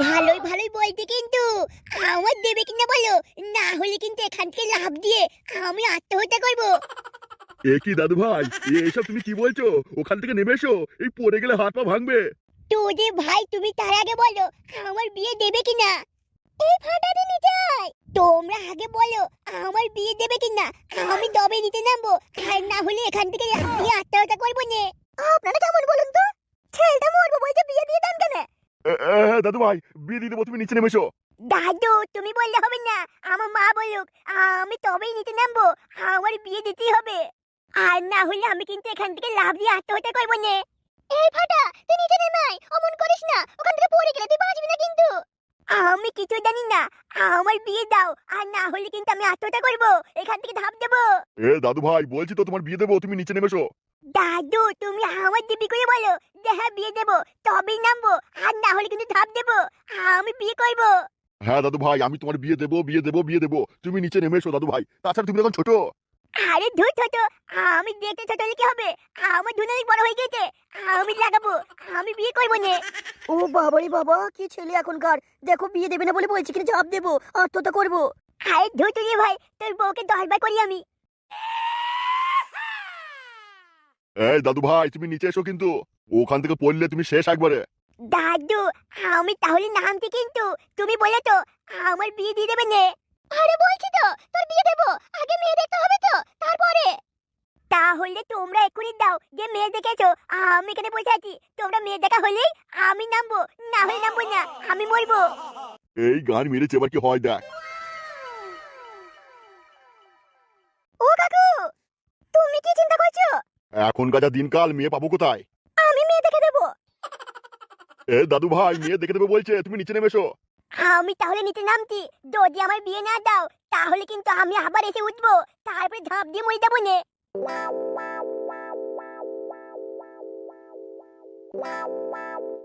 ভালোই ভালোই বলতে কিন্তু আমার দেবে কিনা বলো, না হলে কিন্তু এখান থেকে লাফ দিয়ে আমি আত্মহত্যা করব। এ কি দাদু ভাই, এসব তুমি কি বলছো? ওখান থেকে নেমে এসো, এই পড়ে গেলে হাত পা ভাঙবে। তোরে ভাই তুমি তার আগে বলো আমার বিয়ে দেবে কিনা। এই ফাটাতে নিয়ে যাই, তোমরা আগে বলো আমার বিয়ে দেবে কিনা। আমি তবে নিতে নামবো, আর না হলে এখান থেকে লাফ দিয়ে আত্মহত্যা করবো নে। আপনারা কেমন বলুন তো, ছেলেটা মরবো বলতে বিয়ে দিয়ে দেন কেন? দাদু ভাই, বিয়ে দিয়ে দেবো, তুমি নিচে নেমে এসো। দাদু তুমি বললে হবে না, আমার মা বলুক, আমি তবেই নিতে নামবো। আমার বিয়ে দিতেই হবে, আর না হলে আমি কিন্তু এখান থেকে লাফ দিয়ে আত্মহত্যা করবো নে। এই ফাটা তুই নিচে নেমাই, অমন করিস না, ওখান থেকে পড়ে গেলে তুই বাঁচবি না কিন্তু। আমি কিছু জানি না, আমার বিয়ে দাও, আর না হলে কিন্তু আমি আত্মহত্যা করবো, এখান থেকে ধাপ দেবো। দাদু ভাই বলছি তো তোমার বিয়ে দেবো, তুমি নিচে নেমে এসো। দাদু তুমি আমার দিবি করে বলো যে হ্যাঁ বিয়ে দেবো, তবেই নামবো, আর না হলে কিন্তু ধাপ দেবো। আমি বিয়ে করবো। হ্যাঁ দাদু ভাই, আমি তোমার বিয়ে দেবো, বিয়ে দেবো, বিয়ে দেবো, তুমি নিচে নেমে এসো দাদু ভাই, তাছাড়া তুমি এখন ছোট। আরে ধুর ছোট, আমি দেখতে ছোট হলে কি হবে, আমার ধুন অনেক বড় হয়ে গেছে, আমি লাগাবো, আমি বিয়ে করবো নে। ও বাবারে বাবা, কি ছেলে এখনকার! দেখো বিয়ে দেবে না বলে বলছি কিনা জবাব দেবো, আত্মহত্যা করবো। আরে ধুর তুই ভাই, তোর বউকে 10 বার করি আমি। দাদু ভাই তুমি নিচে এসো, কিন্তু ওখান থেকে পড়লে তুমি শেষ একবারে। দাদু আমি তাহলে নামছি কিন্তু, তুমি বলে তো আমার বিয়ে দিয়ে দেবে নে। আরে বলছি তো তোর বিয়ে দেবো, আগে মেয়ে দেখতে হবে তো, তারপরে। তাহলে তোমরা এক্ষুনি দাও যে মেয়ে দেখেছো, আমি এখানে বসে আছি, তোমরা মেয়ে দেখা হলেই আমি নামবো, না হলে নামবো না, আমি মরবো। এই গান মেরেছে, এবার কি হয় দেখ। ও কাকু, তুমি কি চিন্তা করছো? এখনকার যা দিনকাল, মেয়ে পাবো কোথায়? আমি মেয়ে দেখে দেবো। দাদু ভাই মেয়ে দেখে দেবে বলছে, তুমি নিচে নেমে এসো। আমি তাহলে নিচে নামছি, যদি আমার বিয়ে না দাও তাহলে কিন্তু আমি আবার এসে উঠবো, তারপরে ঝাঁপ দিয়ে মরে যাবো নে।